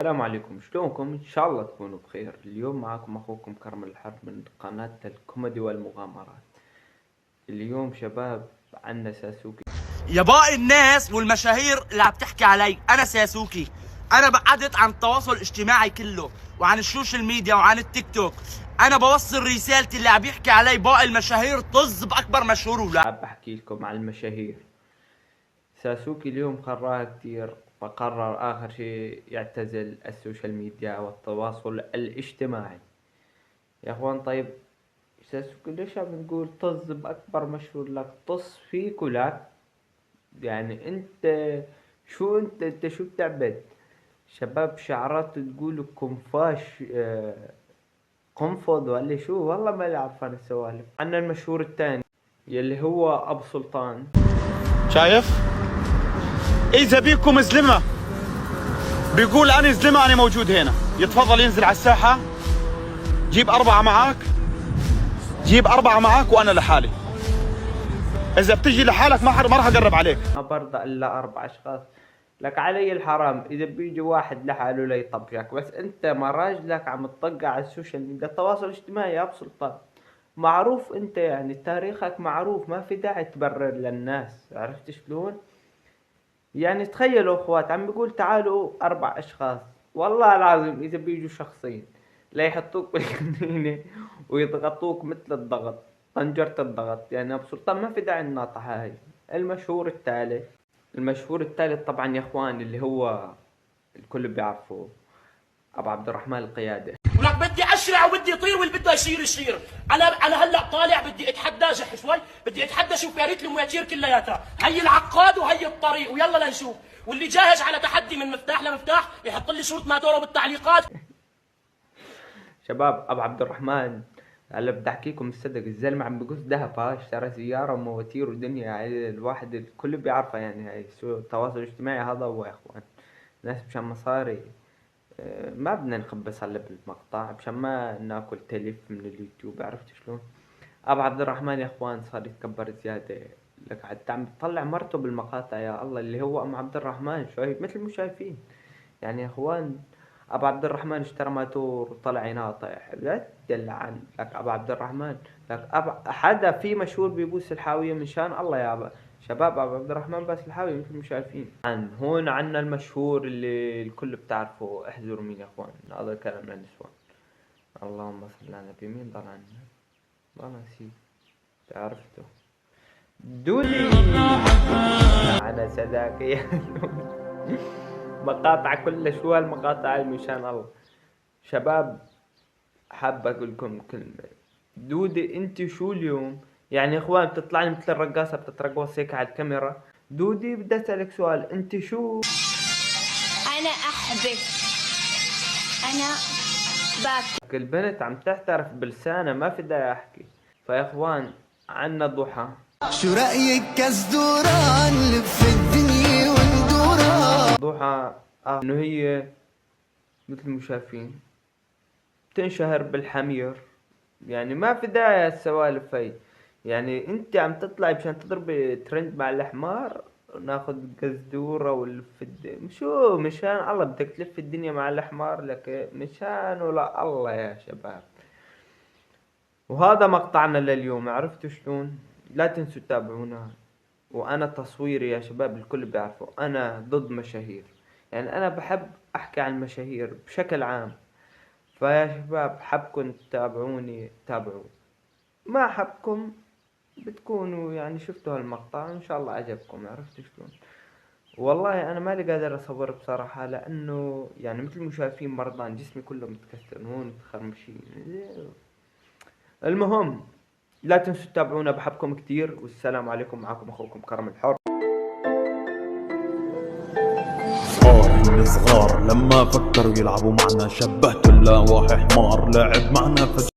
السلام عليكم، شلونكم؟ إن شاء الله تكونوا بخير. اليوم معكم أخوكم كرم الحرب من قناة الكوميدي والمغامرات. اليوم شباب عنا ساسوكي. يا باقي الناس والمشاهير اللي عم تحكي علي، انا ساسوكي. انا بعدت عن التواصل الاجتماعي كله وعن السوشيال ميديا وعن التيك توك. انا بوصل رسالتي اللي عم يحكي علي باقي المشاهير طز باكبر مشهور ولا. حاب أحكي لكم عن المشاهير. ساسوكي اليوم خراها كتير، فقرر آخر شيء يعتزل السوشيال ميديا والتواصل الاجتماعي. يا أخوان، طيب ساسوكي ليش عم نقول طز بأكبر مشهور لك؟ طز فيك ولك. يعني انت شو بتعبد؟ شباب شعارات تقول كنفاش، قنفض ولا شو؟ والله ما عرفان السوالف. عنا المشهور الثاني يلي هو ابو سلطان. شايف؟ اذا بيكم زلمه بيقول انا زلمه انا موجود هنا، يتفضل ينزل على الساحه. جيب 4 معاك، جيب 4 معاك وانا لحالي. اذا بتجي لحالك ما راح اقرب عليك. ما برضى الا 4 اشخاص. لك علي الحرام اذا بيجي واحد لحاله ليطبقك، بس انت ما راجلك عم تطقع على السوشيال ميديا، التواصل الاجتماعي يا ابو سلطان. معروف انت، يعني تاريخك معروف، ما في داعي تبرر للناس. عرفت شلون؟ يعني تخيلوا اخوات، عم بيقول تعالوا 4 اشخاص، والله العظيم اذا بيجوا شخصين لا يحطوك بالكنينة ويضغطوك مثل الضغط، طنجرة الضغط. يعني ابو سلطان ما في داعي الناطحة هاي. المشهور الثالث طبعا يا اخوان اللي هو الكل بيعرفه، ابو عبد الرحمن القيادة. ولك بدي اشرع وبدي اطير واللي بده يصير يصير. انا هلا طالع بدي اتحدى شوي، بدي اتحدى شوف يا ريت المواتير كلياتها، هي العقاد وهي الطريق ويلا لنشوف. واللي جاهز على تحدي من مفتاح لمفتاح يحط لي صورة ماتورو بالتعليقات. شباب ابو عبد الرحمن، هلا بدي احكيكم الصدق، الزلمه عم بقص ذهب، اشترى سياره ومواتير ودنيا. يعني الواحد الكل بيعرفها، يعني هاي التواصل الاجتماعي هذا هو يا اخوان. ناس مشان مصاري. ما بدنا نخبص هلا بالمقطع مشان ما ناكل تلف من اليوتيوب. عرفت شلون؟ ابو عبد الرحمن يا اخوان صار يتكبر زياده. لك حتى عم بتطلع مرته بالمقاطع، يا الله اللي هو ام عبد الرحمن. شايف مثل مو شايفين؟ يعني يا اخوان، ابو عبد الرحمن اشترى ماتور وطلع يناطح. لا تدلعن لك ابو عبد الرحمن. لك حدا في مشهور بيبوس الحاويه مشان الله يا شباب. ابو عبد الرحمن باس الحاويه مثل ما شايفين. عن هون عنا المشهور اللي الكل بتعرفه. احذروا مين يا اخوان، هذا كلام للنسوان. اللهم صل على النبي. مين ضل عنا؟ والله نسيت. عرفته دولي على سداكي. مقاطع كل شو هالمقاطع مشان الله. شباب حاب اقول لكم كلمة. دودي انت شو اليوم؟ يعني يا اخوان بتطلعني مثل الرقاصة بتترقص هيك على الكاميرا. دودي بدي اسألك سؤال، انت شو؟ أنا أحبك، أنا باكل. البنت عم تحترف بلسانها، ما في داعي احكي. فيا اخوان عنا ضحى. شو رأيك كزدوران لف الدنيا وندوران. ضحى انه هي مثل ما شايفين تنشهر بالحمير. يعني ما في داعي السوالف هي. يعني انت عم تطلعي مشان تضربي ترند مع الحمار، ناخذ قزدورة ونلف شو مشان الله بدك تلف الدنيا مع الحمار؟ لك مشان ولا الله يا شباب. وهذا مقطعنا لليوم. عرفتوا شلون؟ لا تنسوا تتابعونا. وانا تصويري يا شباب الكل بيعرفوا انا ضد مشاهير. يعني انا بحب احكي عن المشاهير بشكل عام. فيا شباب حبكم تتابعوني تابعوا، ما حبكم بتكونوا يعني شفتوا هالمقطع ان شاء الله عجبكم. عرفتوا شلون؟ والله انا مالي قادر اصور بصراحة، لانه يعني مثل ما شايفين مرضان، جسمي كله متكسر هون متخرمشين. المهم لا تنسوا تتابعونا، بحبكم كتير، والسلام عليكم. معكم اخوكم كرم الحر. صغار صغار لما فكروا يلعبوا معنا شبهت اللاواح حمار، لعب معنا فجأة